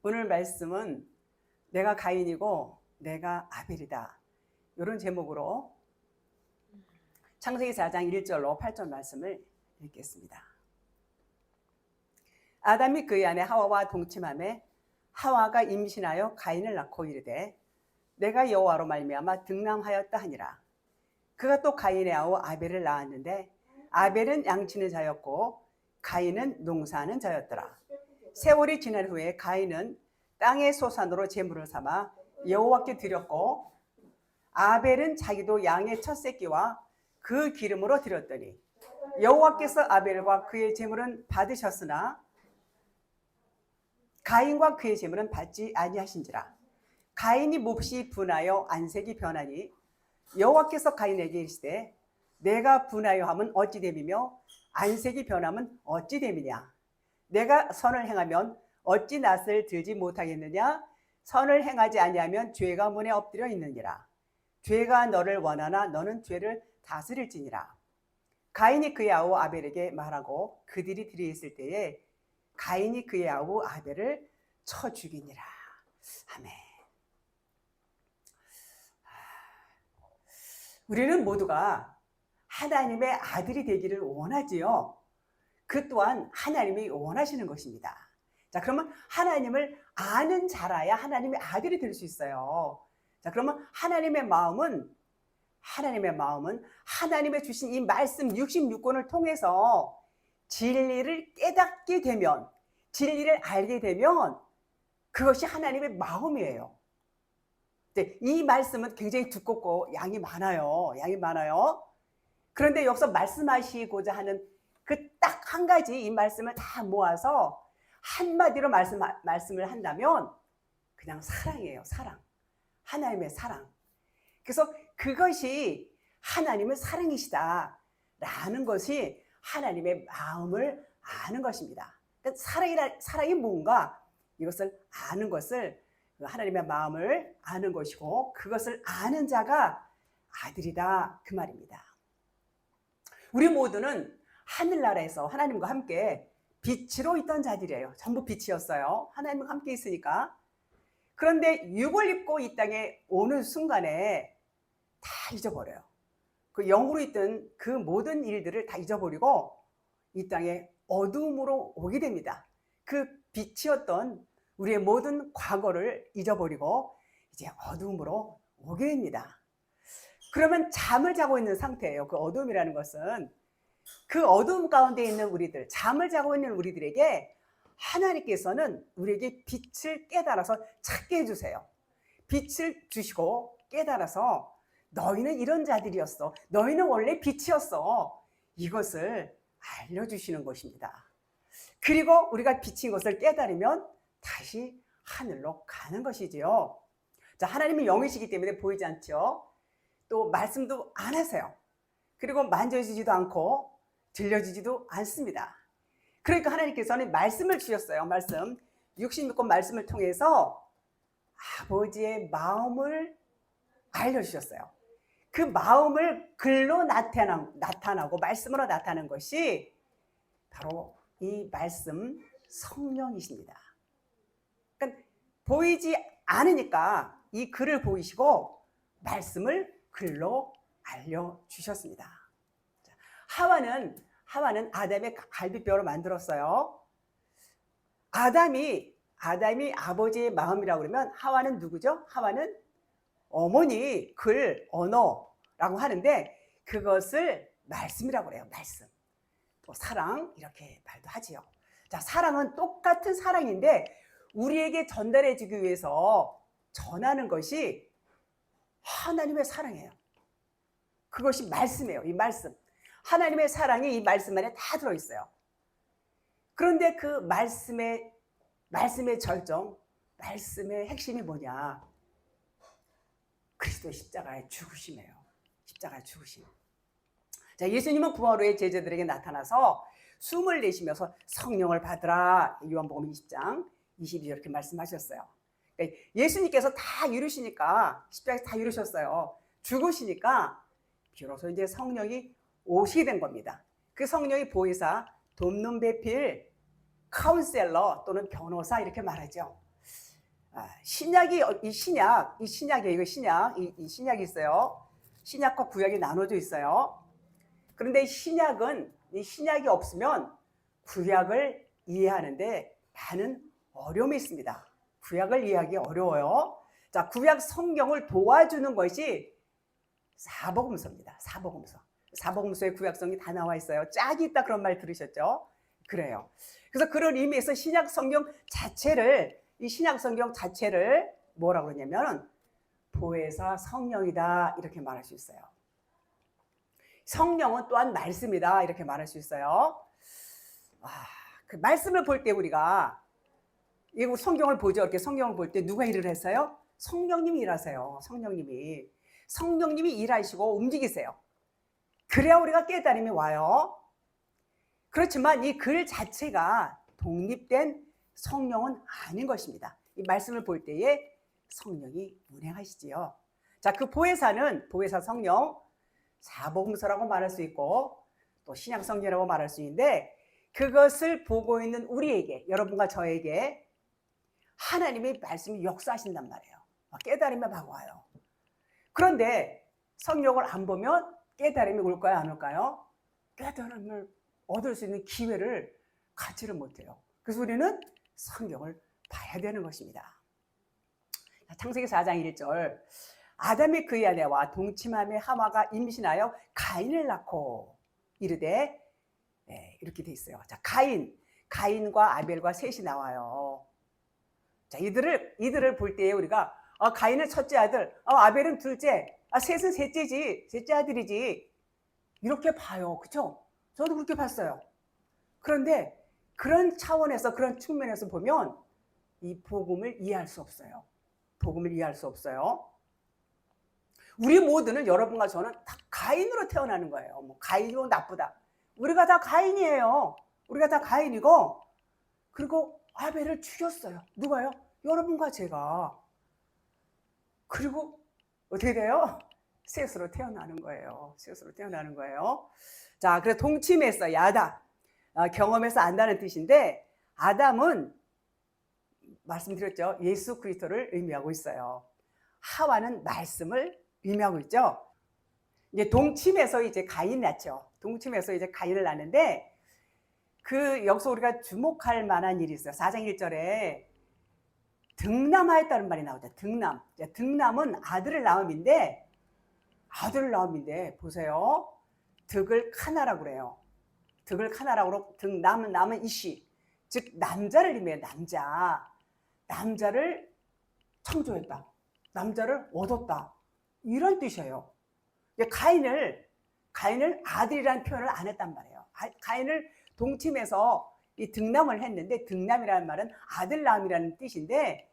오늘 말씀은 내가 가인이고 내가 아벨이다. 이런 제목으로 창세기 4장 1절로 8절 말씀을 읽겠습니다. 아담이 그의 아내 하와와 동침하매 하와가 임신하여 가인을 낳고 이르되 내가 여호와로 말미암아 등남하였다 하니라. 그가 또 가인의 아우 아벨을 낳았는데 아벨은 양치는 자였고 가인은 농사하는 자였더라. 세월이 지난 후에 가인은 땅의 소산으로 제물을 삼아 여호와께 드렸고 아벨은 자기도 양의 첫 새끼와 그 기름으로 드렸더니 여호와께서 아벨과 그의 제물은 받으셨으나 가인과 그의 제물은 받지 아니하신지라. 가인이 몹시 분하여 안색이 변하니 여호와께서 가인에게 이르시되 내가 분하여 함은 어찌 됨이며 안색이 변함은 어찌 됨이냐. 내가 선을 행하면 어찌 낯을 들지 못하겠느냐. 선을 행하지 아니하면 죄가 문에 엎드려 있느니라. 죄가 너를 원하나 너는 죄를 다스릴지니라. 가인이 그의 아우 아벨에게 말하고 그들이 들이 있을 때에 가인이 그의 아우 아벨을 쳐 죽이니라. 아멘. 우리는 모두가 하나님의 아들이 되기를 원하지요. 그 또한 하나님이 원하시는 것입니다. 자, 그러면 하나님을 아는 자라야 하나님의 아들이 될 수 있어요. 자, 그러면 하나님의 마음은 하나님의 주신 이 말씀 66권을 통해서 진리를 깨닫게 되면, 진리를 알게 되면 그것이 하나님의 마음이에요. 이 말씀은 굉장히 두껍고 양이 많아요. 그런데 여기서 말씀하시고자 하는 그 딱 한 가지 이 말씀을 다 모아서 한마디로 말씀을 한다면 그냥 사랑이에요. 사랑. 하나님의 사랑. 그래서 그것이 하나님의 사랑이시다라는 것이 하나님의 마음을 아는 것입니다. 그러니까 사랑이 뭔가 이것을 아는 것을 하나님의 마음을 아는 것이고 그것을 아는 자가 아들이다 그 말입니다. 우리 모두는 하늘나라에서 하나님과 함께 빛으로 있던 자들이에요. 전부 빛이었어요. 하나님과 함께 있으니까. 그런데 육을 입고 이 땅에 오는 순간에 다 잊어버려요. 그 영으로 있던 그 모든 일들을 다 잊어버리고 이 땅에 어둠으로 오게 됩니다. 그 빛이었던 우리의 모든 과거를 잊어버리고 이제 어둠으로 오게 됩니다. 그러면 잠을 자고 있는 상태예요. 그 어둠이라는 것은 그 어둠 가운데 있는 우리들, 잠을 자고 있는 우리들에게 하나님께서는 우리에게 빛을 깨달아서 찾게 해주세요. 빛을 주시고 깨달아서 너희는 이런 자들이었어. 너희는 원래 빛이었어. 이것을 알려주시는 것입니다. 그리고 우리가 빛인 것을 깨달으면 다시 하늘로 가는 것이지요. 자, 하나님은 영이시기 때문에 보이지 않죠. 또 말씀도 안 하세요. 그리고 만져지지도 않고 들려지지도 않습니다. 그러니까 하나님께서는 말씀을 주셨어요. 말씀 66권 말씀을 통해서 아버지의 마음을 알려주셨어요. 그 마음을 글로 나타나고 말씀으로 나타나는 것이 바로 이 말씀 성령이십니다. 그러니까 보이지 않으니까 이 글을 보이시고 말씀을 글로 알려주셨습니다. 하와는 아담의 갈비뼈로 만들었어요. 아담이 아버지의 마음이라고 그러면 하와는 누구죠? 하와는 어머니, 글, 언어라고 하는데 그것을 말씀이라고 그래요. 말씀. 또 사랑 이렇게 말도 하지요. 자, 사랑은 똑같은 사랑인데 우리에게 전달해 주기 위해서 전하는 것이 하나님의 사랑이에요. 그것이 말씀이에요. 이 말씀. 하나님의 사랑이 이 말씀 안에 다 들어있어요. 그런데 그 말씀의 절정, 말씀의 핵심이 뭐냐? 그리스도 십자가의 죽으심이에요. 십자가의 죽으심. 자, 예수님은 부활 후에 제자들에게 나타나서 숨을 내쉬면서 성령을 받으라. 요한복음 20장 22절 이렇게 말씀하셨어요. 그러니까 예수님께서 다 이루시니까 십자가에서 다 이루셨어요. 죽으시니까 비로소 이제 성령이 오시게 된 겁니다. 그 성령이 보혜사, 돕는 배필, 카운셀러 또는 변호사 이렇게 말하죠. 신약이 이 신약이에요. 이거 신약, 이 신약이 있어요. 신약과 구약이 나눠져 있어요. 그런데 신약은 이 신약이 없으면 구약을 이해하는데 많은 어려움이 있습니다. 구약을 이해하기 어려워요. 자, 구약 성경을 도와주는 것이 사복음서입니다. 사복음서. 사복음서에 구약성이 다 나와 있어요. 짝이 있다 그런 말 들으셨죠? 그래요. 그래서 그런 의미에서 신약 성경 자체를 뭐라고 그러냐면 보혜사 성령이다 이렇게 말할 수 있어요. 성령은 또한 말씀이다 이렇게 말할 수 있어요. 그 말씀을 볼 때 우리가 이거 성경을 보죠. 이렇게 성경을 볼 때 누가 일을 했어요? 성령님이 일하세요. 성령님이 일하시고 움직이세요. 그래야 우리가 깨달음이 와요. 그렇지만 이 글 자체가 독립된 성령은 아닌 것입니다. 이 말씀을 볼 때에 성령이 운행하시지요. 자, 그 보혜사 성령, 사복음서라고 말할 수 있고 또 신약 성경이라고 말할 수 있는데 그것을 보고 있는 우리에게, 여러분과 저에게 하나님의 말씀이 역사하신단 말이에요. 깨달음이 막 와요. 그런데 성령을 안 보면 깨달음이 올까요, 안 올까요? 깨달음을 얻을 수 있는 기회를 갖지를 못해요. 그래서 우리는 성경을 봐야 되는 것입니다. 창세기 4장 1절 아담이 그의 아내와 동침함에 하와가 임신하여 가인을 낳고 이르되 이렇게 돼 있어요. 자, 가인과 아벨과 셋이 나와요. 자, 이들을 볼 때에 우리가 가인은 첫째 아들, 아벨은 둘째, 셋은 셋째 아들이지 이렇게 봐요. 그렇죠? 저도 그렇게 봤어요. 그런데 그런 차원에서 그런 측면에서 보면 이 복음을 이해할 수 없어요. 우리 모두는 여러분과 저는 다 가인으로 태어나는 거예요. 뭐 가인이고 나쁘다. 우리가 다 가인이에요. 우리가 다 가인이고 그리고 아벨을 죽였어요. 누가요? 여러분과 제가. 그리고 어떻게 돼요? 셋으로 태어나는 거예요. 자, 그래서 동침했어요. 아담. 경험해서 안다는 뜻인데 아담은 말씀드렸죠. 예수 그리스도를 의미하고 있어요. 하와는 말씀을 의미하고 있죠. 이제 동침해서 이제 가인 낳죠. 가인을 낳는데 여기서 우리가 주목할 만한 일이 있어요. 4장 1절에 등남하였다는 말이 나오죠. 등남은 아들을 낳음인데 보세요. 득을 카나라고 그래요. 남은 이시, 즉 남자를 의미해요. 남자를 창조했다. 남자를 얻었다. 이런 뜻이에요. 가인을 아들이라는 표현을 안 했단 말이에요. 가인을 동침해서 이 등남을 했는데 등남이라는 말은 아들 낳음이라는 뜻인데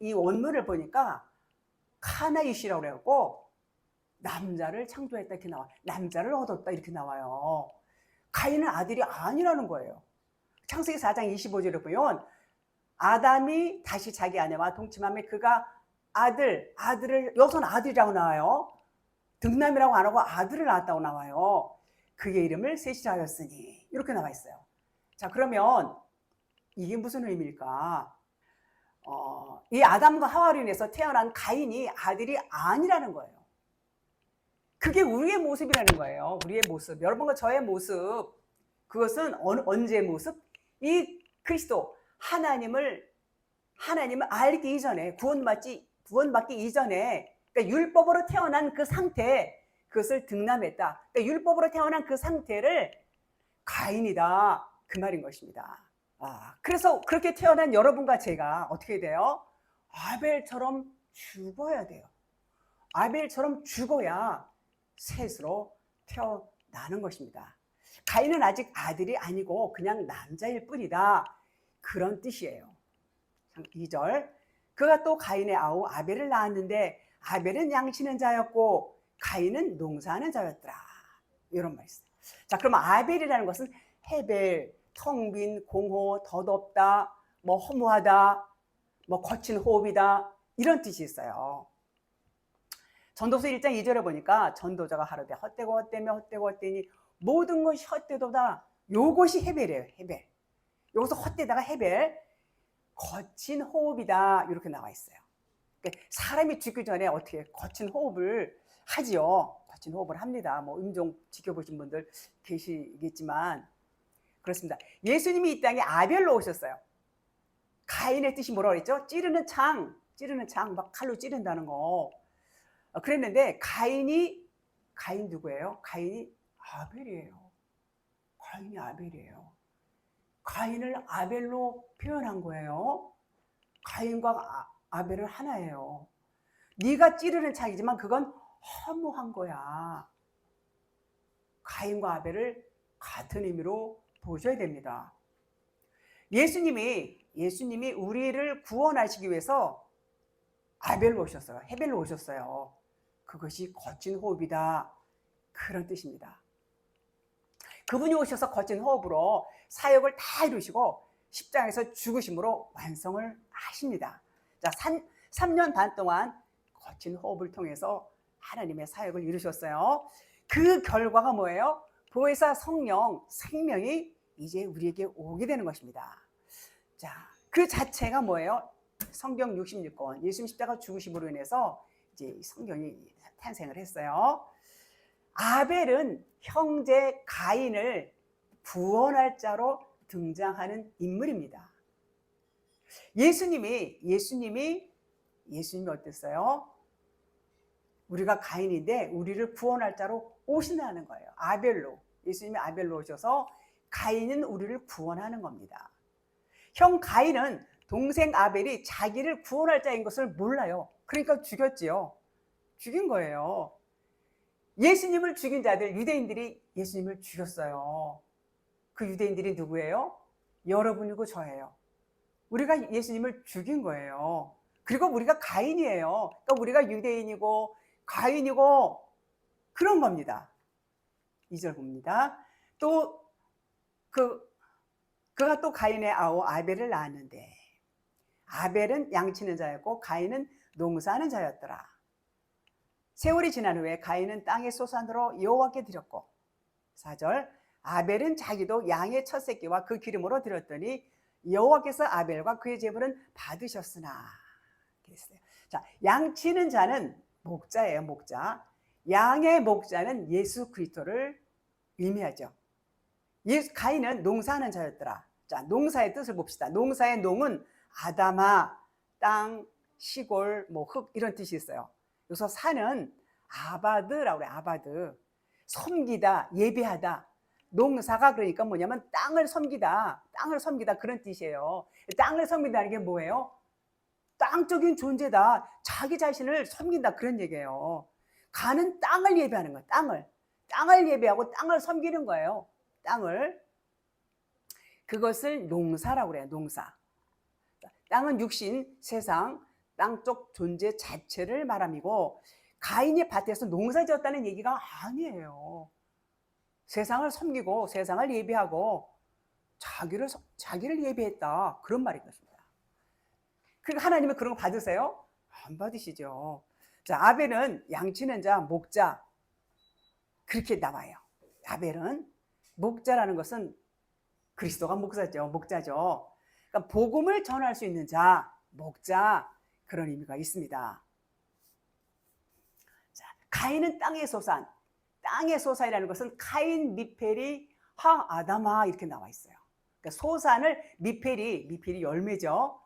이 원문을 보니까 카나이시라고 그래갖고 남자를 창조했다 이렇게 나와. 남자를 얻었다 이렇게 나와요. 가인은 아들이 아니라는 거예요. 창세기 4장 25절에 보면 아담이 다시 자기 아내와 동침하며 그가 아들을 여기서는 아들이라고 나와요. 등남이라고 안 하고 아들을 낳았다고 나와요. 그의 이름을 셋이라 하였으니 이렇게 나와 있어요. 자, 그러면 이게 무슨 의미일까? 이 아담과 하와로 인해서 태어난 가인이 아들이 아니라는 거예요. 그게 우리의 모습이라는 거예요. 우리의 모습. 여러분과 저의 모습. 그것은 언제의 모습? 이 그리스도 하나님을 알기 이전에 구원받기 이전에 그러니까 율법으로 태어난 그 상태 그것을 등남했다. 그러니까 율법으로 태어난 그 상태를 가인이다. 그 말인 것입니다. 그래서 그렇게 태어난 여러분과 제가 어떻게 돼요? 아벨처럼 죽어야 돼요. 아벨처럼 죽어야 셋으로 태어나는 것입니다. 가인은 아직 아들이 아니고 그냥 남자일 뿐이다. 그런 뜻이에요. 2절 그가 또 가인의 아우 아벨을 낳았는데 아벨은 양치는 자였고 가인은 농사하는 자였더라. 이런 말이 있어요. 자, 그럼 아벨이라는 것은 헤벨, 텅 빈, 공허, 덧없다, 뭐 허무하다, 뭐 거친 호흡이다 이런 뜻이 있어요. 전도서 1장 2절에 보니까 전도자가 하루되 헛되고 헛되니 모든 것이 헛되도다. 요것이 헤벨이에요. 헤벨. 여기서 헛되다가 헤벨. 거친 호흡이다 이렇게 나와 있어요. 그러니까 사람이 죽기 전에 어떻게 거친 호흡을 하지요. 거친 호흡을 합니다. 뭐 임종 지켜보신 분들 계시겠지만 그렇습니다. 예수님이 이 땅에 아벨로 오셨어요. 가인의 뜻이 뭐라고 그랬죠? 찌르는 창, 막 칼로 찌른다는 거. 그랬는데 가인 누구예요? 가인이 아벨이에요. 가인을 아벨로 표현한 거예요. 가인과 아벨은 하나예요. 네가 찌르는 창이지만 그건 허무한 거야. 가인과 아벨을 같은 의미로 보셔야 됩니다. 예수님이 우리를 구원하시기 위해서 아벨로 오셨어요. 헤벨로 오셨어요. 그것이 거친 호흡이다. 그런 뜻입니다. 그분이 오셔서 거친 호흡으로 사역을 다 이루시고 십자가에서 죽으심으로 완성을 하십니다. 자, 3년 반 동안 거친 호흡을 통해서 하나님의 사역을 이루셨어요. 그 결과가 뭐예요? 보혜사 성령, 생명이 이제 우리에게 오게 되는 것입니다. 자, 그 자체가 뭐예요? 성경 66권, 예수님 십자가 죽으심으로 인해서 이제 성경이 탄생을 했어요. 아벨은 형제 가인을 구원할 자로 등장하는 인물입니다. 예수님이 어땠어요? 우리가 가인인데 우리를 구원할 자로 오신다는 거예요. 예수님이 아벨로 오셔서 가인은 우리를 구원하는 겁니다. 형 가인은 동생 아벨이 자기를 구원할 자인 것을 몰라요. 그러니까 죽였지요. 죽인 거예요. 예수님을 죽인 자들, 유대인들이 예수님을 죽였어요. 그 유대인들이 누구예요? 여러분이고 저예요. 우리가 예수님을 죽인 거예요. 그리고 우리가 가인이에요. 그러니까 우리가 유대인이고 가인이고 그런 겁니다. 2절 봅니다. 또 그가 또 가인의 아우 아벨을 낳았는데 아벨은 양치는 자였고 가인은 농사하는 자였더라. 세월이 지난 후에 가인은 땅의 소산으로 여호와께 드렸고 4절 아벨은 자기도 양의 첫 새끼와 그 기름으로 드렸더니 여호와께서 아벨과 그의 제물은 받으셨으나 그랬어요. 자, 양치는 자는 목자예요. 목자. 양의 목자는 예수 그리스도를 의미하죠. 가인은 농사하는 자였더라. 자, 농사의 뜻을 봅시다. 농사의 농은 아담아, 땅, 시골, 뭐 흙 이런 뜻이 있어요. 여기서 사는 아바드라고 그래요. 아바드. 섬기다, 예배하다. 농사가 그러니까 뭐냐면 땅을 섬기다 그런 뜻이에요. 땅을 섬긴다는 게 뭐예요? 땅적인 존재다. 자기 자신을 섬긴다 그런 얘기예요. 가는 땅을 예배하는 거예요. 땅을 예배하고 땅을 섬기는 거예요. 땅을. 그것을 농사라고 그래요. 농사. 땅은 육신, 세상, 땅적 존재 자체를 말함이고 가인이 밭에서 농사 지었다는 얘기가 아니에요. 세상을 섬기고 세상을 예배하고 자기를 예배했다 그런 말인 것입니다. 그러니까 하나님은 그런 거 받으세요? 안 받으시죠. 자, 아벨은 양치는 자, 목자 그렇게 나와요. 아벨은 목자라는 것은 그리스도가 목자죠. 그러니까 복음을 전할 수 있는 자, 목자 그런 의미가 있습니다. 자, 가인은 땅의 소산. 땅의 소산이라는 것은 카인, 미페리, 하, 아담아 이렇게 나와 있어요. 그러니까 소산을 미페리 열매죠.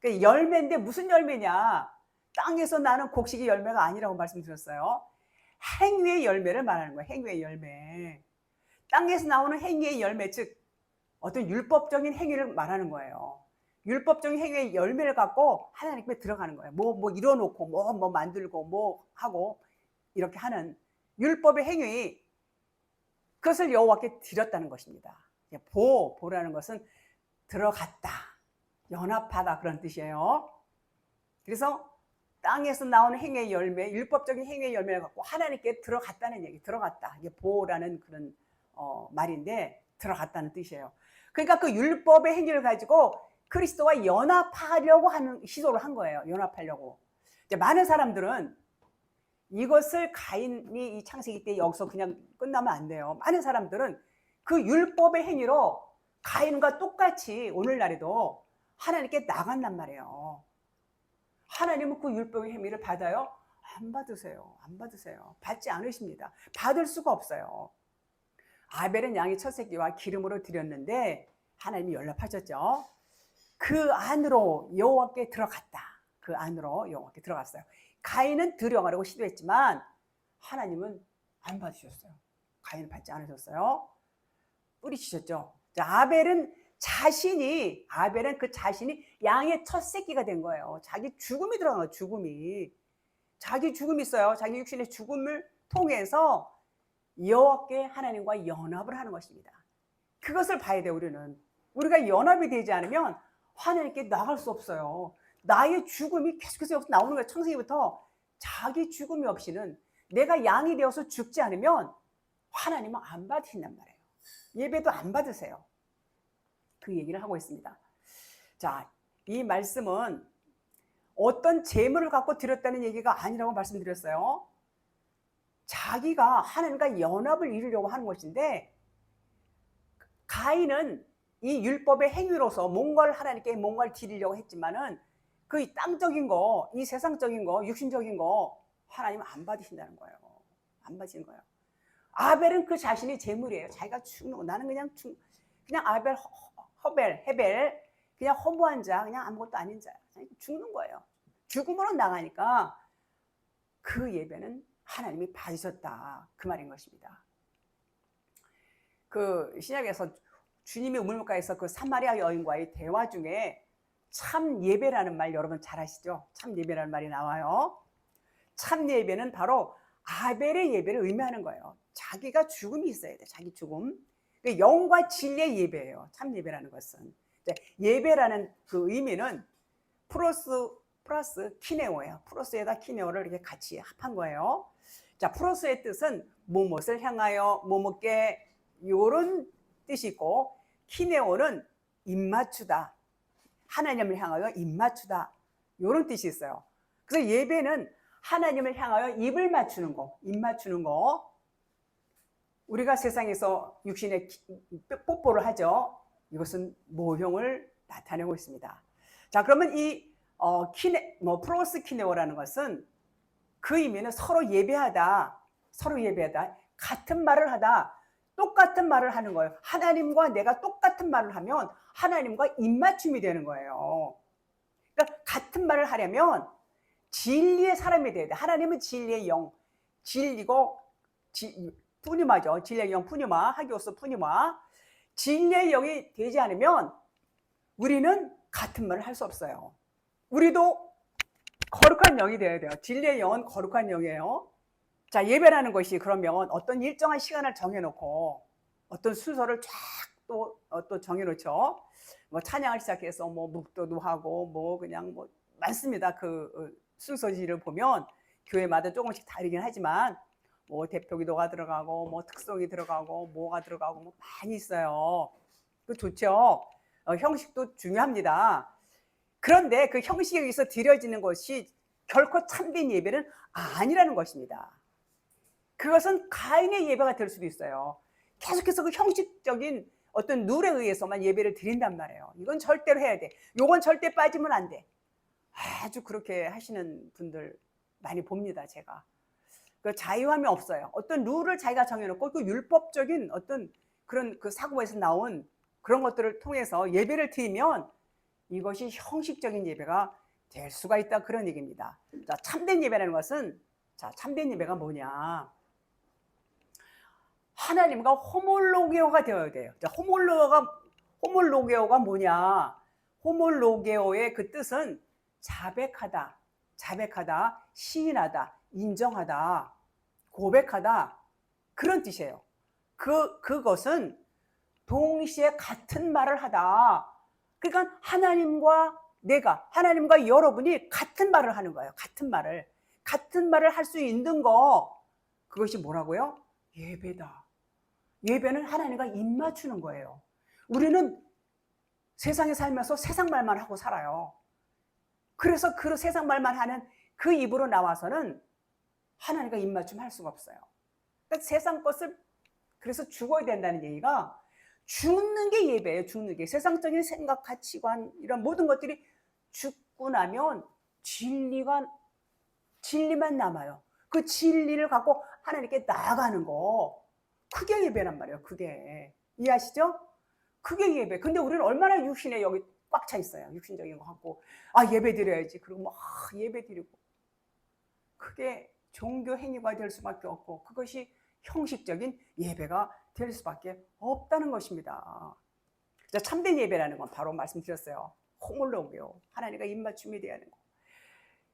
그러니까 열매인데 무슨 열매냐? 땅에서 나는 곡식의 열매가 아니라고 말씀드렸어요. 행위의 열매를 말하는 거예요. 행위의 열매. 땅에서 나오는 행위의 열매, 즉 어떤 율법적인 행위를 말하는 거예요. 율법적인 행위의 열매를 갖고 하나님께 들어가는 거예요. 뭐 이뤄놓고 뭐 만들고 뭐 하고 이렇게 하는 율법의 행위, 그것을 여호와께 드렸다는 것입니다. 보라는 것은 들어갔다, 연합하다 그런 뜻이에요. 그래서 땅에서 나오는 행위의 열매, 율법적인 행위의 열매를 갖고 하나님께 들어갔다는 얘기, 들어갔다. 이게 보라는 그런 말인데 들어갔다는 뜻이에요. 그러니까 그 율법의 행위를 가지고 그리스도와 연합하려고 하는 시도를 한 거예요. 연합하려고. 많은 사람들은 이것을 가인이 이 창세기 때 여기서 그냥 끝나면 안 돼요. 많은 사람들은 그 율법의 행위로 가인과 똑같이 오늘날에도 하나님께 나간단 말이에요. 하나님은 그 율법의 행위를 받아요? 안 받으세요. 안 받으세요. 받지 않으십니다. 받을 수가 없어요. 아벨은 양의 첫 새끼와 기름으로 드렸는데 하나님이 연락하셨죠. 그 안으로 여호와께 들어갔다. 그 안으로 여호와께 들어갔어요. 가인은 들어가려고 시도했지만 하나님은 안 받으셨어요. 가인은 받지 않으셨어요. 뿌리치셨죠. 자, 아벨은 그 자신이 양의 첫 새끼가 된 거예요. 자기 죽음이 들어간 거예요. 자기 죽음이 있어요. 자기 육신의 죽음을 통해서 여호와께 하나님과 연합을 하는 것입니다. 그것을 봐야 돼요. 우리가 연합이 되지 않으면 하나님께 나갈 수 없어요. 나의 죽음이 계속해서 여기서 나오는 거예요. 창세기부터. 자기 죽음이 없이는, 내가 양이 되어서 죽지 않으면 하나님은 안 받으신단 말이에요. 예배도 안 받으세요. 그 얘기를 하고 있습니다. 자, 이 말씀은 어떤 재물을 갖고 드렸다는 얘기가 아니라고 말씀드렸어요. 자기가 하나님과 연합을 이루려고 하는 것인데, 가인은 이 율법의 행위로서 뭔가를 하나님께 뭔가를 드리려고 했지만은 그 땅적인 거, 이 세상적인 거, 육신적인 거 하나님은 안 받으신다는 거예요. 안 받으시는 거예요. 아벨은 그 자신이 재물이에요. 자기가 죽는 거. 나는 그냥 아벨, 헤벨, 그냥 허무한 자, 그냥 아무것도 아닌 자야. 죽는 거예요. 죽음으로 나가니까 그 예배는 하나님이 받으셨다. 그 말인 것입니다. 그 신약에서 주님이 우물가에서 그 사마리아 여인과의 대화 중에 참 예배라는 말 여러분 잘 아시죠? 참 예배라는 말이 나와요. 참 예배는 바로 아벨의 예배를 의미하는 거예요. 자기가 죽음이 있어야 돼. 자기 죽음. 영과 진리의 예배예요. 참 예배라는 것은. 예배라는 그 의미는 플러스 키네오예요. 플러스에다 키네오를 이렇게 같이 합한 거예요. 자, 플러스의 뜻은 무엇을 향하여 뭐뭐게 이런 뜻이 있고, 키네오는 입맞추다. 하나님을 향하여 입맞추다. 이런 뜻이 있어요. 그래서 예배는 하나님을 향하여 입을 맞추는 거, 입 맞추는 거. 우리가 세상에서 육신의 뽀뽀를 하죠. 이것은 모형을 나타내고 있습니다. 자, 그러면 이 프로스 키네오라는 것은 그 의미는 서로 예배하다, 같은 말을 하다, 똑같은 말을 하는 거예요. 하나님과 내가 똑같은 말을 하면 하나님과 입맞춤이 되는 거예요. 그러니까 같은 말을 하려면 진리의 사람이 돼야 돼. 하나님은 진리의 영, 진리고 푸니마죠. 진리의 영 푸니마, 하기오스 푸니마. 진리의 영이 되지 않으면 우리는 같은 말을 할 수 없어요. 우리도 거룩한 영이 되어야 돼요. 진리의 영은 거룩한 영이에요. 자, 예배라는 것이 그러면 어떤 일정한 시간을 정해놓고 어떤 순서를 쫙 또 정해놓죠. 뭐 찬양을 시작해서 뭐 묵도도 하고 그냥 많습니다. 그 순서지를 보면 교회마다 조금씩 다르긴 하지만 뭐 대표기도가 들어가고 뭐 특송이 들어가고 뭐가 들어가고 뭐 많이 있어요. 그 좋죠. 형식도 중요합니다. 그런데 그 형식에 의해서 드려지는 것이 결코 참된 예배는 아니라는 것입니다. 그것은 가인의 예배가 될 수도 있어요. 계속해서 그 형식적인 어떤 룰에 의해서만 예배를 드린단 말이에요. 이건 절대로 해야 돼. 이건 절대 빠지면 안 돼. 아주 그렇게 하시는 분들 많이 봅니다, 제가. 그 자유함이 없어요. 어떤 룰을 자기가 정해놓고 그 율법적인 어떤 그런 그 사고에서 나온 그런 것들을 통해서 예배를 드리면 이것이 형식적인 예배가 될 수가 있다, 그런 얘기입니다. 자, 참된 예배라는 것은, 자, 참된 예배가 뭐냐? 하나님과 호몰로게오가 되어야 돼요. 자, 호몰로게오가 뭐냐? 호몰로게오의 그 뜻은 자백하다, 시인하다, 인정하다, 고백하다, 그런 뜻이에요. 그것은 동시에 같은 말을 하다. 그러니까 하나님과 여러분이 같은 말을 하는 거예요. 같은 말을 할 수 있는 거, 그것이 뭐라고요? 예배다. 예배는 하나님과 입 맞추는 거예요. 우리는 세상에 살면서 세상 말만 하고 살아요. 그래서 그 세상 말만 하는 그 입으로 나와서는 하나님과 입맞춤 할 수가 없어요. 그러니까 세상 것을, 그래서 죽어야 된다는 얘기가, 죽는 게 예배예요. 죽는 게. 세상적인 생각, 가치관 이런 모든 것들이 죽고 나면 진리만 남아요. 그 진리를 갖고 하나님께 나아가는 거, 그게 예배란 말이에요. 그게. 이해하시죠? 그게 예배. 근데 우리는 얼마나 육신에 여기 꽉 차 있어요. 육신적인 거 갖고. 예배 드려야지. 그리고 막 예배 드리고. 그게 종교 행위가 될 수밖에 없고, 그것이 형식적인 예배가 될 수밖에 없다는 것입니다. 참된 예배라는 건 바로 말씀드렸어요. 호몰로게요. 하나님과 입맞춤이 돼야 하는 거.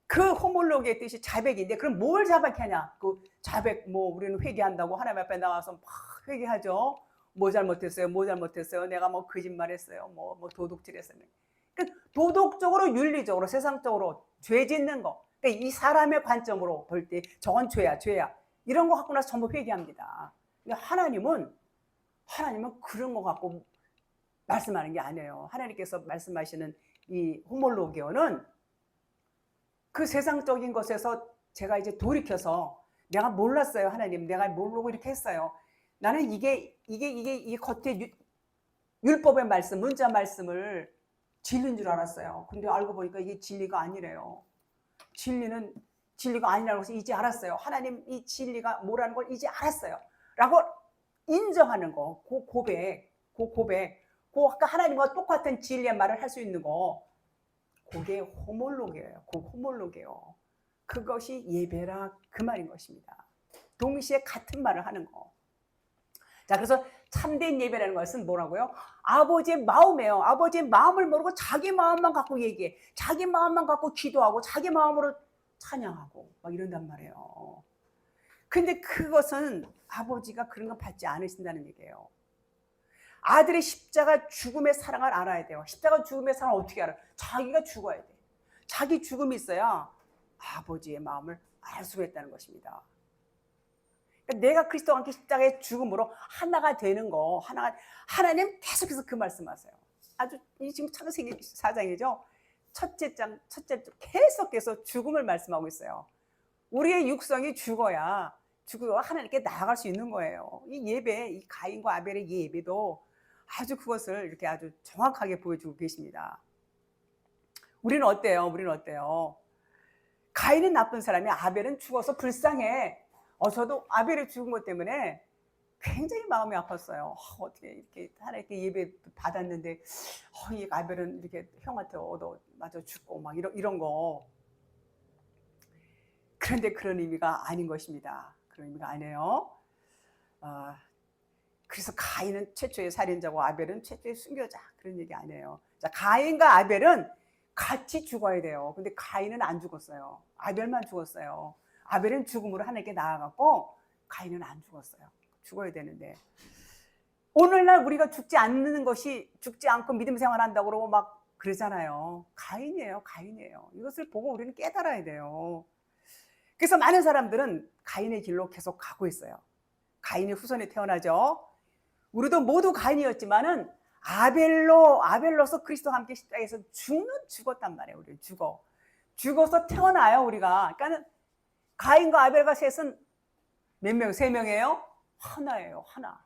그 호몰로게의 뜻이 자백인데, 그럼 뭘 자백하냐? 그 자백, 우리는 회개한다고 하나님 앞에 나와서 막 회개하죠. 뭐 잘못했어요? 내가 거짓말했어요? 도둑질했어요? 그러니까 도덕적으로, 윤리적으로, 세상적으로 죄 짓는 거. 그러니까 이 사람의 관점으로 볼 때 저건 죄야. 이런 거 갖고 나서 전부 회개합니다. 근데 하나님은 그런 거 갖고 말씀하는 게 아니에요. 하나님께서 말씀하시는 이 호몰로게오는 그 세상적인 것에서 제가 이제 돌이켜서 내가 몰랐어요. 하나님, 내가 모르고 이렇게 했어요. 나는 이게 겉에 율법의 말씀, 문자 말씀을 진리인 줄 알았어요. 근데 알고 보니까 이게 진리가 아니래요. 진리는 진리가 아니라고 해서 이제 알았어요. 하나님, 이 진리가 뭐라는 걸 이제 알았어요. 라고 인정하는 거, 그 고백, 아까 하나님과 똑같은 진리의 말을 할 수 있는 거, 그게 호몰로게예요. 호몰로게요. 그것이 예배라 그 말인 것입니다. 동시에 같은 말을 하는 거. 자, 그래서 참된 예배라는 것은 뭐라고요? 아버지의 마음이에요. 아버지의 마음을 모르고 자기 마음만 갖고 얘기해. 자기 마음만 갖고 기도하고 자기 마음으로 찬양하고 막 이런단 말이에요. 근데 그것은 아버지가 그런 거 받지 않으신다는 얘기예요. 아들의 십자가 죽음의 사랑을 알아야 돼요. 십자가 죽음의 사랑을 어떻게 알아요? 자기가 죽어야 돼. 자기 죽음이 있어야 아버지의 마음을 알 수가 있다는 것입니다. 그러니까 내가 그리스도와 함께 십자가의 죽음으로 하나가 되는 거, 하나님 계속해서 그 말씀하세요. 아주 지금 창세기 4장이죠. 첫째 장 계속해서 죽음을 말씀하고 있어요. 우리의 육성이 죽어야 하나님께 나아갈 수 있는 거예요. 이 예배, 이 가인과 아벨의 예배도 아주 그것을 이렇게 아주 정확하게 보여주고 계십니다. 우리는 어때요? 가인은 나쁜 사람이, 아벨은 죽어서 불쌍해. 저도 아벨이 죽은 것 때문에 굉장히 마음이 아팠어요. 어떻게 이렇게 하나님께 예배 받았는데 이 아벨은 이렇게 형한테 맞아 죽고 막 이런 거. 그런데 그런 의미가 아닌 것입니다. 그런 의미가 아니에요. 그래서 가인은 최초의 살인자고 아벨은 최초의 순교자, 그런 얘기 아니에요. 자, 가인과 아벨은 같이 죽어야 돼요. 근데 가인은 안 죽었어요. 아벨만 죽었어요. 아벨은 죽음으로 하나님께 나아갔고 가인은 안 죽었어요. 죽어야 되는데 오늘날 우리가 죽지 않고 믿음 생활한다고 그러고 막 그러잖아요. 가인이에요. 이것을 보고 우리는 깨달아야 돼요. 그래서 많은 사람들은 가인의 길로 계속 가고 있어요. 가인의 후손이 태어나죠. 우리도 모두 가인이었지만은 아벨로서 그리스도와 함께 십자가에서 죽었단 말이에요. 우리 죽어서 태어나요. 우리가. 그러니까 가인과 아벨과 셋은 몇 명? 3명이에요? 하나예요. 하나.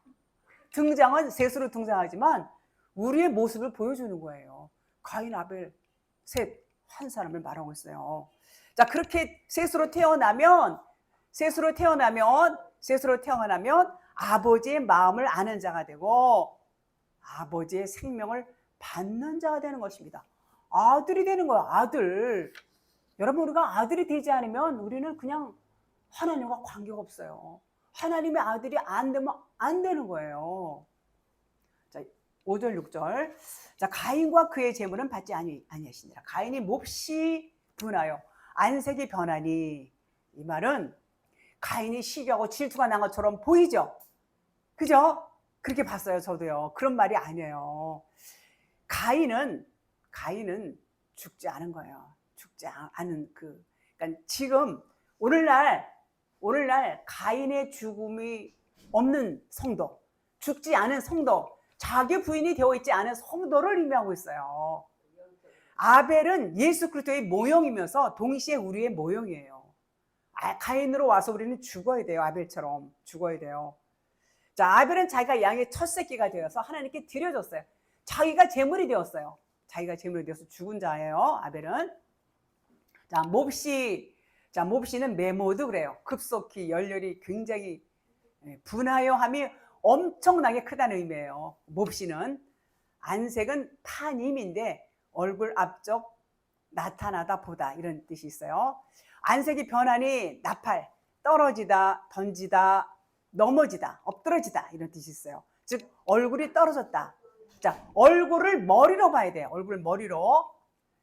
등장은 셋으로 등장하지만 우리의 모습을 보여주는 거예요. 가인, 아벨, 셋, 한 사람을 말하고 있어요. 자, 그렇게 셋으로 태어나면 아버지의 마음을 아는 자가 되고 아버지의 생명을 받는 자가 되는 것입니다. 아들이 되는 거예요. 아들. 여러분, 우리가 아들이 되지 않으면 우리는 그냥 하나님과 관계가 없어요. 하나님의 아들이 안 되면 안 되는 거예요. 자, 5절 6절. 자, 가인과 그의 재물은 받지 아니하시니라. 가인이 몹시 분하여 안색이 변하니. 이 말은 가인이 시기하고 질투가 난 것처럼 보이죠? 그죠? 그렇게 봤어요. 저도요. 그런 말이 아니에요. 가인은 죽지 않은 거예요. 죽지 않은 그러니까 지금 오늘날 가인의 죽음이 없는 성도, 죽지 않은 성도, 자기 부인이 되어 있지 않은 성도를 의미하고 있어요. 아벨은 예수 그리스도의 모형이면서 동시에 우리의 모형이에요. 가인으로 와서 우리는 죽어야 돼요. 아벨처럼 죽어야 돼요. 자, 아벨은 자기가 양의 첫 새끼가 되어서 하나님께 드려줬어요. 자기가 제물이 되었어요. 자기가 제물이 되어서 죽은 자예요, 아벨은. 자, 몹시는 메모드 그래요. 급속히 열렬히 굉장히 분하여함이 엄청나게 크다는 의미예요. 몹시는. 안색은 파님인데 얼굴 앞쪽 나타나다 보다 이런 뜻이 있어요. 안색이 변하니 나팔, 떨어지다, 던지다, 넘어지다, 엎드러지다 이런 뜻이 있어요. 즉 얼굴이 떨어졌다. 자, 얼굴을 머리로 봐야 돼요. 얼굴을 머리로.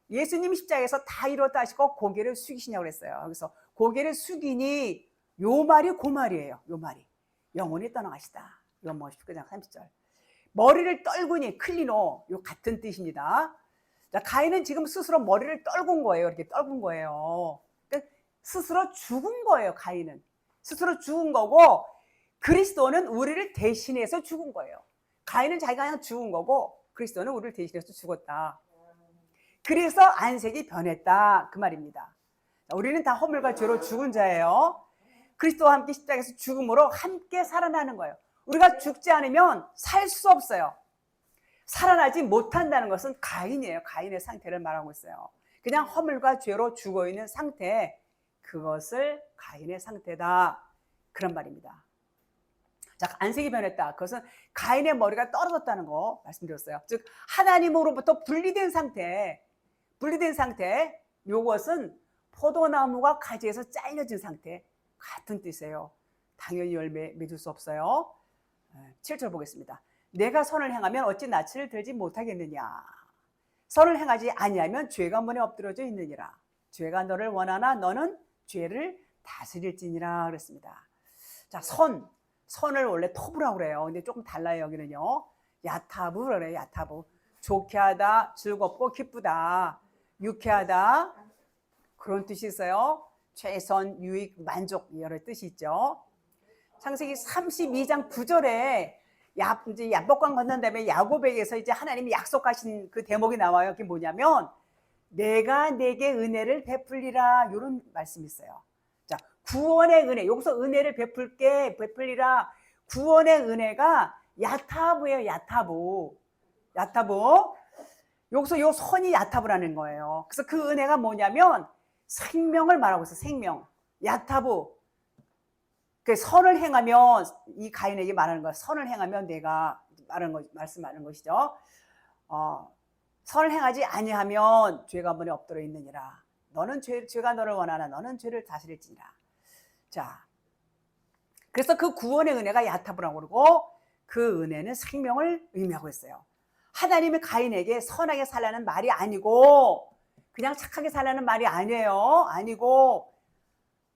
예수님이 십자가에서 다 이뤘다 하시고 고개를 숙이시냐고 그랬어요. 그래서 고개를 숙이니 요 말이 그 말이에요. 요 말이. 영혼이 떠나가시다. 요한복음 19장 30절. 머리를 떨구니 클리노 요 같은 뜻입니다. 자, 가인은 지금 스스로 머리를 떨군 거예요. 이렇게 떨군 거예요. 그러니까 스스로 죽은 거예요. 가인은 스스로 죽은 거고 그리스도는 우리를 대신해서 죽은 거예요. 가인은 자기가 그냥 죽은 거고 그리스도는 우리를 대신해서 죽었다. 그래서 안색이 변했다 그 말입니다. 자, 우리는 다 허물과 죄로 죽은 자예요. 그리스도와 함께 십자가에서 죽음으로 함께 살아나는 거예요. 우리가 죽지 않으면 살 수 없어요. 살아나지 못한다는 것은 가인이에요. 가인의 상태를 말하고 있어요. 그냥 허물과 죄로 죽어있는 상태, 그것을 가인의 상태다 그런 말입니다. 자, 안색이 변했다. 그것은 가인의 머리가 떨어졌다는 거 말씀드렸어요. 즉 하나님으로부터 분리된 상태, 이것은 포도나무가 가지에서 잘려진 상태 같은 뜻이에요. 당연히 열매 맺을 수 없어요. 7절 보겠습니다. 내가 선을 행하면 어찌 낯을 들지 못하겠느냐. 선을 행하지 아니하면 죄가 문에 엎드러져 있느니라. 죄가 너를 원하나 너는 죄를 다스릴지니라 그랬습니다. 자, 선을 원래 토부라고 그래요. 근데 조금 달라요. 여기는요. 야타부 그래요. 야타부. 좋게 하다, 즐겁고 기쁘다, 유쾌하다 그런 뜻이 있어요. 최선, 유익, 만족 여러 뜻이 있죠. 창세기 32장 9절에 이제 야복강 건넌 다음에 야곱에게서 이제 하나님이 약속하신 그 대목이 나와요. 그게 뭐냐면 내가 내게 은혜를 베풀리라 이런 말씀이 있어요. 자, 구원의 은혜. 여기서 은혜를 베풀리라. 구원의 은혜가 야타부예요. 야타부. 여기서 요 선이 야타부라는 거예요. 그래서 그 은혜가 뭐냐면 생명을 말하고 있어요. 생명. 야타부. 그 선을 행하면 이 가인에게 말하는 거예요. 선을 행하면 내가 말씀하는 것이죠. 선을 행하지 아니하면 죄가 문에 엎드려 있느니라. 너는 죄가 너를 원하나 너는 죄를 다스릴지니라. 자, 그래서 그 구원의 은혜가 야타부라고 그러고 그 은혜는 생명을 의미하고 있어요. 하나님이 가인에게 선하게 살라는 말이 아니고 그냥 착하게 살라는 말이 아니에요. 아니고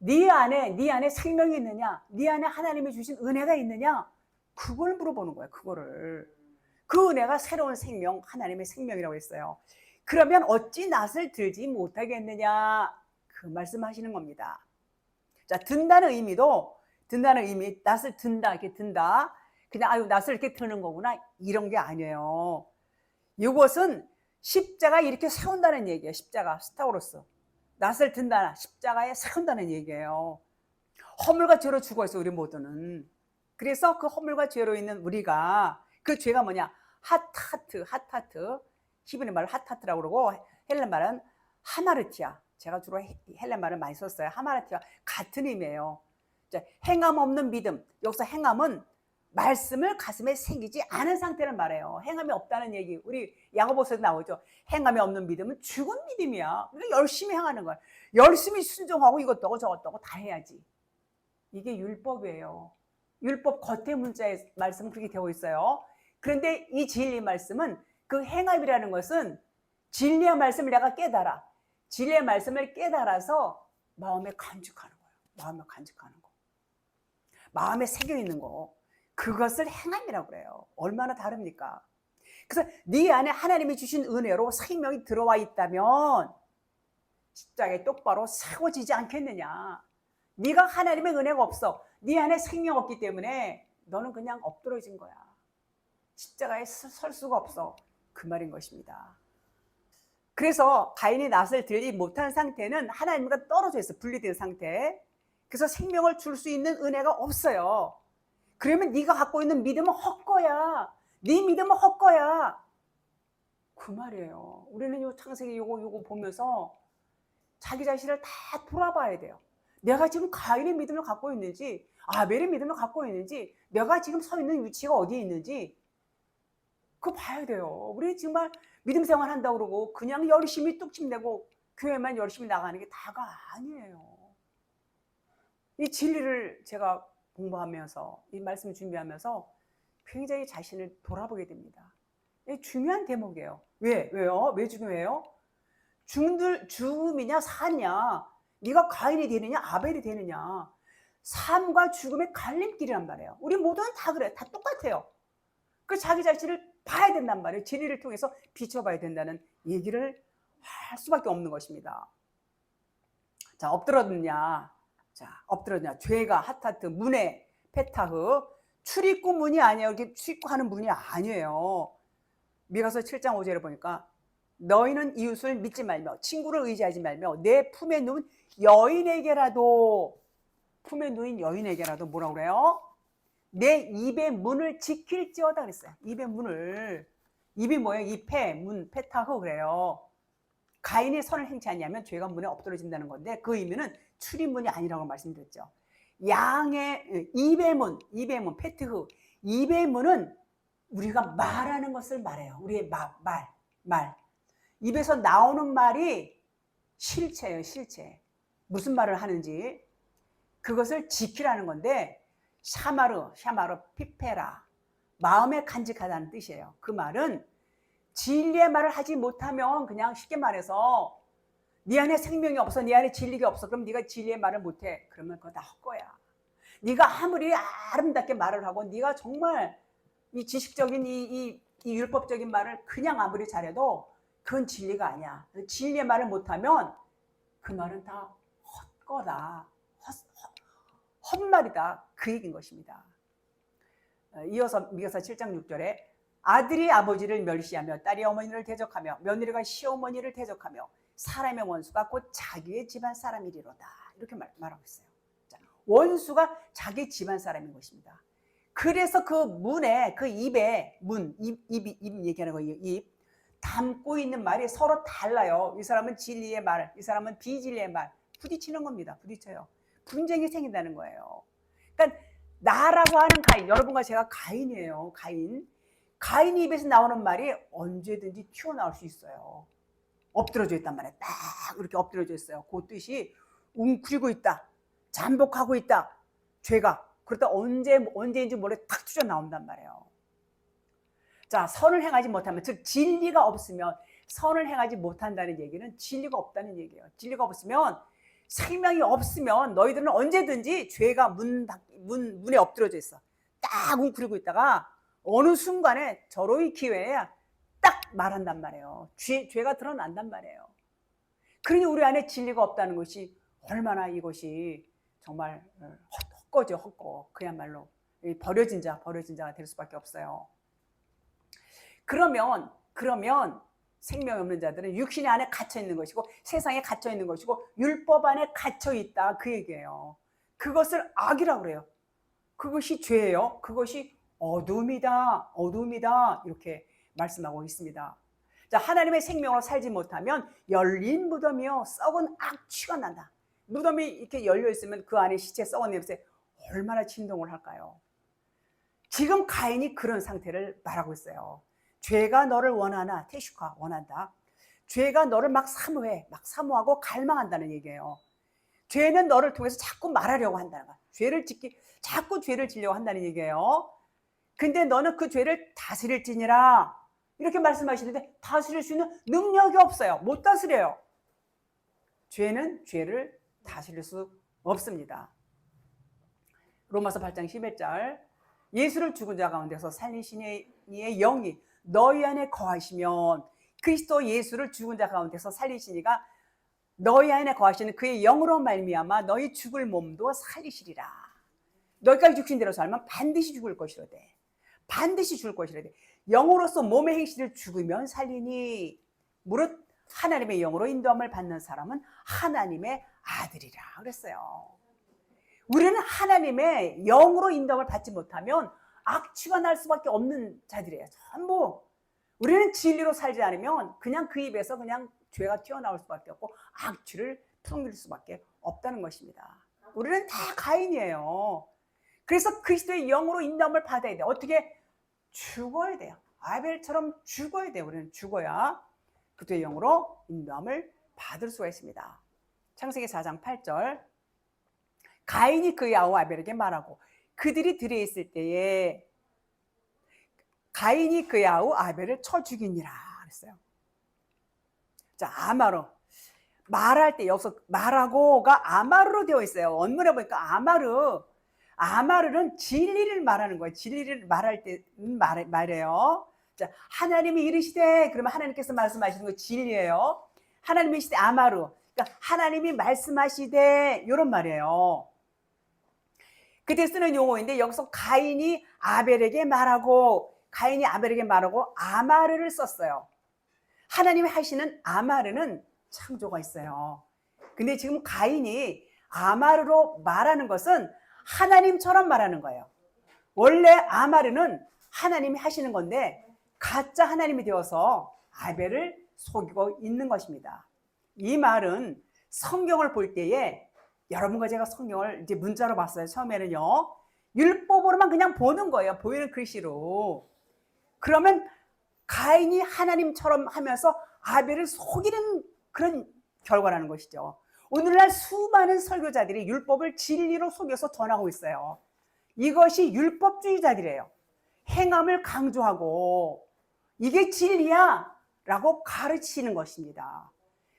네 안에 생명이 있느냐? 네 안에 하나님이 주신 은혜가 있느냐? 그걸 물어보는 거예요. 그 은혜가 새로운 생명, 하나님의 생명이라고 했어요. 그러면 어찌 낯을 들지 못하겠느냐? 그 말씀하시는 겁니다. 자, 든다는 의미, 낯을 든다, 이렇게 든다. 그냥 낯을 이렇게 드는 거구나. 이런 게 아니에요. 이것은 십자가 이렇게 세운다는 얘기예요. 십자가, 스타우로스. 낯을 든다, 십자가에 세운다는 얘기예요. 허물과 죄로 죽어 있어 우리 모두는. 그래서 그 허물과 죄로 있는 우리가 그 죄가 뭐냐? 핫하트. 히브리 말로 핫하트라고 그러고 헬렌 말은 하마르티아. 제가 주로 헬렌 말을 많이 썼어요. 하마르티아 같은 의미예요. 행함 없는 믿음. 여기서 행함은 말씀을 가슴에 새기지 않은 상태를 말해요. 행함이 없다는 얘기. 우리 야고보서에도 나오죠. 행함이 없는 믿음은 죽은 믿음이야. 그러니까 열심히 행하는 거야. 열심히 순종하고 이것도 하고 저것도 하고 다 해야지. 이게 율법이에요. 율법 겉의 문자의 말씀은 그렇게 되어 있어요. 그런데 이 진리 말씀은 그 행함이라는 것은 진리의 말씀을 내가 깨달아. 진리의 말씀을 깨달아서 마음에 간직하는 거예요. 마음에 새겨 있는 거. 그것을 행함이라고 그래요. 얼마나 다릅니까? 그래서 네 안에 하나님이 주신 은혜로 생명이 들어와 있다면 십자가에 똑바로 세워지지 않겠느냐. 네가 하나님의 은혜가 없어. 네 안에 생명 없기 때문에 너는 그냥 엎드러진 거야. 십자가에 설 수가 없어. 그 말인 것입니다. 그래서 가인이 낯을 들지 못한 상태는 하나님과 떨어져 있어. 분리된 상태. 그래서 생명을 줄 수 있는 은혜가 없어요. 그러면 네가 갖고 있는 믿음은 헛거야. 네 믿음은 헛거야. 그 말이에요. 우리는 요 창세기 요거 보면서 자기 자신을 다 돌아봐야 돼요. 내가 지금 가인의 믿음을 갖고 있는지, 아벨의 믿음을 갖고 있는지, 내가 지금 서 있는 위치가 어디에 있는지 그거 봐야 돼요. 우리 정말 믿음 생활 한다고 그러고 그냥 열심히 뚝심내고 교회만 열심히 나가는 게 다가 아니에요. 이 진리를 제가 공부하면서 이 말씀 준비하면서 굉장히 자신을 돌아보게 됩니다. 중요한 대목이에요. 왜요? 왜 중요해요? 죽음이냐 사냐, 네가 가인이 되느냐 아벨이 되느냐, 삶과 죽음의 갈림길이란 말이에요. 우리 모두는 다 그래, 다 똑같아요. 그 자기 자신을 봐야 된단 말이에요. 진리를 통해서 비춰봐야 된다는 얘기를 할 수밖에 없는 것입니다. 자, 엎드렸느냐, 죄가 하타트 문에 페타흐, 출입구 문이 아니에요. 이렇게 출입구하는 문이 아니에요. 미가서 7장 5절에 보니까 너희는 이웃을 믿지 말며 친구를 의지하지 말며 내 품에 누운 여인에게라도, 품에 누인 여인에게라도 뭐라고 그래요? 내 입의 문을 지킬지어다 그랬어요. 입의 문을. 입이 뭐예요? 입에 문, 페타흐 그래요. 가인이 선을 행치 않냐면 죄가 문에 엎드러진다는 건데 그 의미는 출입문이 아니라고 말씀드렸죠. 양의 입의 문, 페트흐. 입의 문은 우리가 말하는 것을 말해요. 우리의 말. 입에서 나오는 말이 실체예요, 실체. 무슨 말을 하는지 그것을 지키라는 건데, 샤마르, 피페라, 마음에 간직하다는 뜻이에요. 그 말은 진리의 말을 하지 못하면, 그냥 쉽게 말해서 네 안에 생명이 없어, 네 안에 진리가 없어, 그럼 네가 진리의 말을 못해. 그러면 그거 다 헛거야. 네가 아무리 아름답게 말을 하고 네가 정말 이 지식적인 이 율법적인 말을 그냥 아무리 잘해도 그건 진리가 아니야. 진리의 말을 못하면 그 말은 다 헛거다, 헛말이다, 그 얘기인 것입니다. 이어서 미가서 7장 6절에 아들이 아버지를 멸시하며 딸이 어머니를 대적하며 며느리가 시어머니를 대적하며 사람의 원수가 곧 자기의 집안 사람이리로다, 이렇게 말하고 있어요. 자, 원수가 자기 집안 사람인 것입니다. 그래서 그 문에, 그 입에, 입 얘기하는 거예요. 입 담고 있는 말이 서로 달라요. 이 사람은 진리의 말, 이 사람은 비진리의 말, 부딪히는 겁니다. 부딪혀요. 분쟁이 생긴다는 거예요. 그러니까 나라고 하는 가인, 여러분과 제가 가인이에요. 가인 입에서 나오는 말이 언제든지 튀어나올 수 있어요. 엎드러져 있단 말이에요. 딱 이렇게 엎드러져 있어요. 그 뜻이 웅크리고 있다, 잠복하고 있다, 죄가. 그러다 언제인지 모르게 탁 튀어 나온단 말이에요. 자, 선을 행하지 못하면, 즉 진리가 없으면, 선을 행하지 못한다는 얘기는 진리가 없다는 얘기예요. 진리가 없으면, 생명이 없으면 너희들은 언제든지 죄가 문에 엎드러져 있어. 딱 웅크리고 있다가 어느 순간에 절호의 기회에 딱 말한단 말이에요. 죄가 드러난단 말이에요. 그러니 우리 안에 진리가 없다는 것이 얼마나 이것이 정말 헛거죠, 헛거. 그야말로 버려진 자가 될 수밖에 없어요. 그러면 생명이 없는 자들은 육신 안에 갇혀 있는 것이고 세상에 갇혀 있는 것이고 율법 안에 갇혀 있다, 그 얘기예요. 그것을 악이라고 그래요. 그것이 죄예요. 그것이 어둠이다, 이렇게 말씀하고 있습니다. 자, 하나님의 생명으로 살지 못하면 열린 무덤이요 썩은 악취가 난다. 무덤이 이렇게 열려 있으면 그 안에 시체 썩은 냄새 얼마나 진동을 할까요? 지금 가인이 그런 상태를 말하고 있어요. 죄가 너를 원하나, 테슈카, 원한다. 죄가 너를 막 사모해, 막 사모하고 갈망한다는 얘기예요. 죄는 너를 통해서 자꾸 말하려고 한다는 거야. 자꾸 죄를 지려고 한다는 얘기예요. 근데 너는 그 죄를 다스릴지니라, 이렇게 말씀하시는데 다스릴 수 있는 능력이 없어요. 못 다스려요. 죄는 죄를 다스릴 수 없습니다. 로마서 8장 11절, 예수를 죽은 자 가운데서 살리신 이의 영이 너희 안에 거하시면, 그리스도 예수를 죽은 자 가운데서 살리신 이가 너희 안에 거하시는 그의 영으로 말미암아 너희 죽을 몸도 살리시리라. 너희가 육신대로 살면 반드시 죽을 것이로되, 반드시 죽을 것이로되 영으로서 몸의 행실을 죽으면 살리니, 무릇 하나님의 영으로 인도함을 받는 사람은 하나님의 아들이라 그랬어요. 우리는 하나님의 영으로 인도함을 받지 못하면 악취가 날 수밖에 없는 자들이에요. 전부. 우리는 진리로 살지 않으면 그냥 그 입에서 그냥 죄가 튀어나올 수밖에 없고 악취를 풍길 수밖에 없다는 것입니다. 우리는 다 가인이에요. 그래서 그리스도의 영으로 인도함을 받아야 돼요. 어떻게? 죽어야 돼요. 아벨처럼 죽어야 돼요. 우리는 죽어야 그리스도의 영으로 인도함을 받을 수가 있습니다. 창세기 4장 8절, 가인이 그의 아우 아벨에게 말하고 그들이 들에 있을 때에 가인이 그의 아우 아벨을 쳐 죽이니라 그랬어요. 자, 아마르. 말할 때 여기서 말하고가 아마르로 되어 있어요. 원문에 보니까 아마르는 진리를 말하는 거예요. 진리를 말할 때 말해요. 자, 하나님이 이르시되 그러면 하나님께서 말씀하시는 거 진리예요. 하나님이 이르시되 아마르. 그러니까 하나님이 말씀하시되 이런 말이에요. 그때 쓰는 용어인데 여기서 가인이 아벨에게 말하고 아마르를 썼어요. 하나님이 하시는 아마르는 창조가 있어요. 근데 지금 가인이 아마르로 말하는 것은 하나님처럼 말하는 거예요. 원래 아마르는 하나님이 하시는 건데 가짜 하나님이 되어서 아벨을 속이고 있는 것입니다. 이 말은 성경을 볼 때에 여러분과 제가 성경을 이제 문자로 봤어요. 처음에는요. 율법으로만 그냥 보는 거예요. 보이는 글씨로. 그러면 가인이 하나님처럼 하면서 아벨을 속이는 그런 결과라는 것이죠. 오늘날 수많은 설교자들이 율법을 진리로 속여서 전하고 있어요. 이것이 율법주의자들이에요. 행함을 강조하고 이게 진리야 라고 가르치는 것입니다.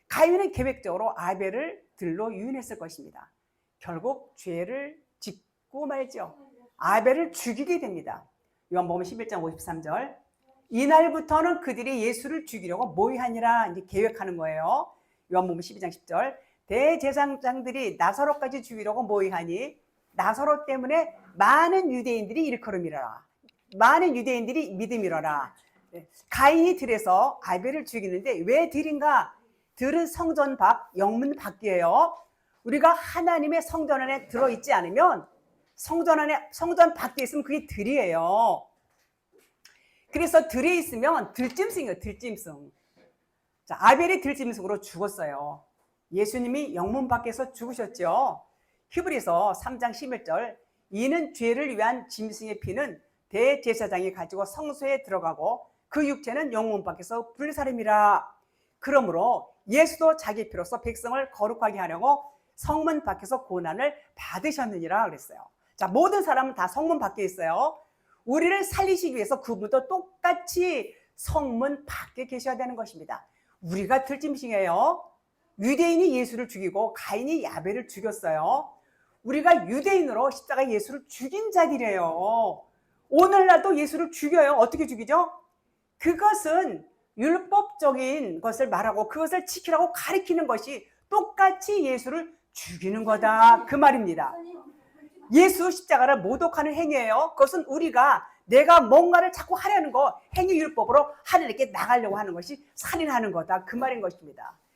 가인은 계획적으로 아벨을 들로 유인했을 것입니다. 결국 죄를 짓고 말죠. 아벨을 죽이게 됩니다. 요한복음 11장 53절, 이날부터는 그들이 예수를 죽이려고 모의하니라 이제 계획하는 거예요. 요한복음 12장 10절, 대제사장들이 나사로까지 죽이려고 모의하니 나사로 때문에 많은 유대인들이 일컬음이라. 많은 유대인들이 믿음이러라. 가인이 들에서 아벨을 죽이는데 왜 들인가? 들은 성전 밖, 영문 밖이에요. 우리가 하나님의 성전 안에 들어있지 않으면 성전 밖에 있으면 그게 들이에요. 그래서 들에 있으면 들짐승이에요. 들짐승. 자, 아벨이 들짐승으로 죽었어요. 예수님이 영문 밖에서 죽으셨죠. 히브리서 3장 11절, 이는 죄를 위한 짐승의 피는 대제사장이 가지고 성소에 들어가고 그 육체는 영문 밖에서 불사름이라. 그러므로 예수도 자기 피로서 백성을 거룩하게 하려고 성문 밖에서 고난을 받으셨느니라 그랬어요. 자, 모든 사람은 다 성문 밖에 있어요. 우리를 살리시기 위해서 그분도 똑같이 성문 밖에 계셔야 되는 것입니다. 우리가 들짐승이에요. 유대인이 예수를 죽이고 가인이 아벨을 죽였어요. 우리가 유대인으로 십자가 예수를 죽인 자들이에요. 오늘날도 예수를 죽여요. 어떻게 죽이죠? 그것은 율법적인 것을 말하고 그것을 지키라고 가리키는 것이 똑같이 예수를 죽이는 거다 그 말입니다. 예수 십자가를 모독하는 행위예요. 그것은 우리가 내가 뭔가를 자꾸 하려는 거 행위율법으로 하나님께 나가려고 하는 것이 살인하는 거다 그 말인 것입니다.